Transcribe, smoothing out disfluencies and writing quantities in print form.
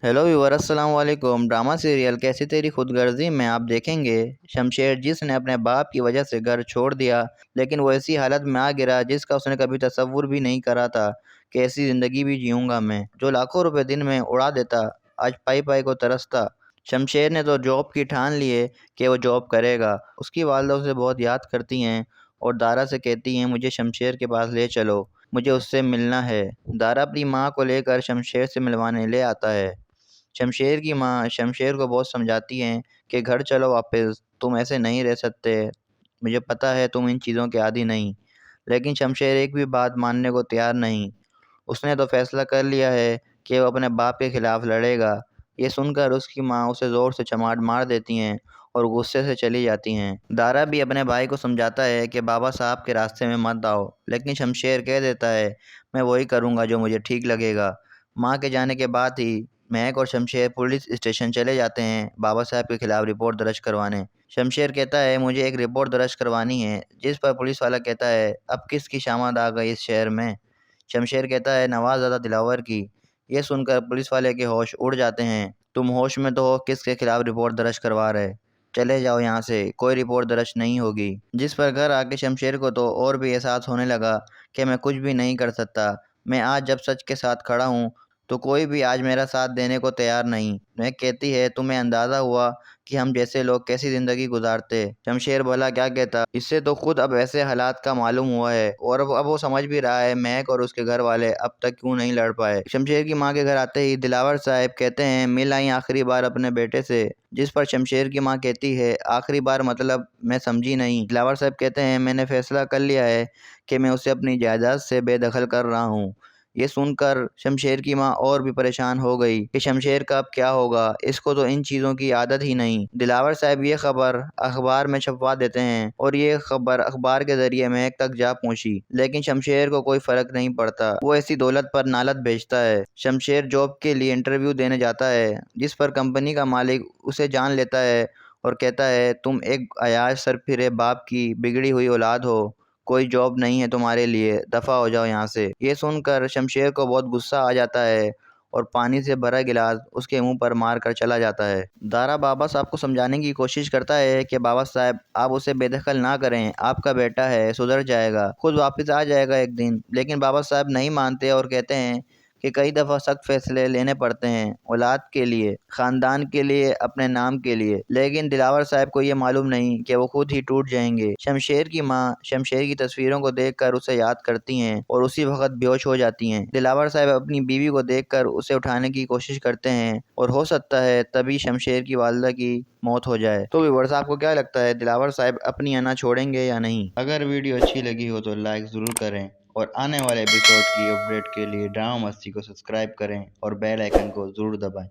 Hello viewer, अस्सलाम वालेकुम। Drama serial कैसी तेरी खुदगर्जी में आप देखेंगे शमशेर जिसने अपने बाप की वजह से घर छोड़ दिया, लेकिन वो ऐसी हालत में आ गिरा जिसका उसने कभी तसव्वुर भी नहीं करा था कि ऐसी ज़िंदगी भी जीऊँगा मैं। जो लाखों रुपए दिन में उड़ा देता, आज पाई पाई को तरसता। शमशेर ने तो जॉब की ठान लिए कि वो जॉब करेगा। उसकी वालदा उसे बहुत याद करती हैं और दारा से कहती हैं, मुझे शमशेर के पास ले चलो, मुझे उससे मिलना है। दारा अपनी माँ को लेकर शमशेर से मिलवाने ले आता है। शमशेर की माँ शमशेर को बहुत समझाती हैं कि घर चलो वापस, तुम ऐसे नहीं रह सकते, मुझे पता है तुम इन चीज़ों के आदी नहीं। लेकिन शमशेर एक भी बात मानने को तैयार नहीं। उसने तो फैसला कर लिया है कि वो अपने बाप के खिलाफ़ लड़ेगा। ये सुनकर उसकी माँ उसे ज़ोर से चमाट मार देती हैं और गुस्से से चली जाती हैं। दारा भी अपने भाई को समझाता है कि बाबा साहब के रास्ते में मत आओ, लेकिन शमशेर कह देता है, मैं वही करूँगा जो मुझे ठीक लगेगा। माँ के जाने के बाद ही महक और शमशेर पुलिस स्टेशन चले जाते हैं बाबा साहब के खिलाफ़ रिपोर्ट दर्ज करवाने। शमशेर कहता है, मुझे एक रिपोर्ट दर्ज करवानी है। जिस पर पुलिस वाला कहता है, अब किसकी शामत आ गई इस शहर में। शमशेर कहता है, नवाज़ादा दिलावर की। ये सुनकर पुलिस वाले के होश उड़ जाते हैं। तुम होश में तो हो, किसके खिलाफ रिपोर्ट दर्ज करवा रहे? चले जाओ यहाँ से, कोई रिपोर्ट दर्ज नहीं होगी। जिस पर घर आके शमशेर को तो और भी एहसास होने लगा कि मैं कुछ भी नहीं कर सकता। मैं आज जब सच के साथ खड़ा हूँ तो कोई भी आज मेरा साथ देने को तैयार नहीं। मैं कहती है, तुम्हें अंदाज़ा हुआ कि हम जैसे लोग कैसी ज़िंदगी गुजारते। शमशेर बोला, क्या कहता? इससे तो खुद अब ऐसे हालात का मालूम हुआ है और अब वो समझ भी रहा है महक और उसके घर वाले अब तक क्यों नहीं लड़ पाए। शमशेर की माँ के घर आते ही दिलावर साहब कहते हैं, मिल आई आखिरी बार अपने बेटे से। जिस पर शमशेर की माँ कहती है, आखिरी बार मतलब? मैं समझी नहीं। दिलावर साहब कहते हैं, मैंने फैसला कर लिया है कि मैं उसे अपनी जायदाद से बेदखल कर रहा हूँ। ये सुनकर शमशेर की माँ और भी परेशान हो गई कि शमशेर का अब क्या होगा, इसको तो इन चीज़ों की आदत ही नहीं। दिलावर साहब ये खबर अखबार में छपवा देते हैं और ये खबर अखबार के ज़रिए महक तक जा पहुंची, लेकिन शमशेर को कोई फ़र्क नहीं पड़ता। वो ऐसी दौलत पर नालत भेजता है। शमशेर जॉब के लिए इंटरव्यू देने जाता है, जिस पर कंपनी का मालिक उसे जान लेता है और कहता है, तुम एक अयाश सरफिरे बाप की बिगड़ी हुई औलाद हो, कोई जॉब नहीं है तुम्हारे लिए, दफ़ा हो जाओ यहाँ से। ये सुनकर शमशेर को बहुत गुस्सा आ जाता है और पानी से भरा गिलास उसके मुंह पर मार कर चला जाता है। दारा बाबा साहब को समझाने की कोशिश करता है कि बाबा साहब आप उसे बेदखल ना करें, आपका बेटा है, सुधर जाएगा, खुद वापस आ जाएगा एक दिन। लेकिन बाबा साहब नहीं मानते और कहते हैं कि कई दफ़ा सख्त फैसले लेने पड़ते हैं, औलाद के लिए, ख़ानदान के लिए, अपने नाम के लिए। लेकिन दिलावर साहब को ये मालूम नहीं कि वो खुद ही टूट जाएंगे। शमशेर की माँ शमशेर की तस्वीरों को देखकर उसे याद करती हैं और उसी वक्त बेहोश हो जाती हैं। दिलावर साहब अपनी बीवी को देखकर उसे उठाने की कोशिश करते हैं और हो सकता है तभी शमशेर की वालदा की मौत हो जाए। तो व्यूअर्स, आपको क्या लगता है, दिलावर साहब अपनी अना छोड़ेंगे या नहीं? अगर वीडियो अच्छी लगी हो तो लाइक ज़रूर करें और आने वाले एपिसोड की अपडेट के लिए ड्रामा मस्ती को सब्सक्राइब करें और बेल आइकन को ज़रूर दबाएं।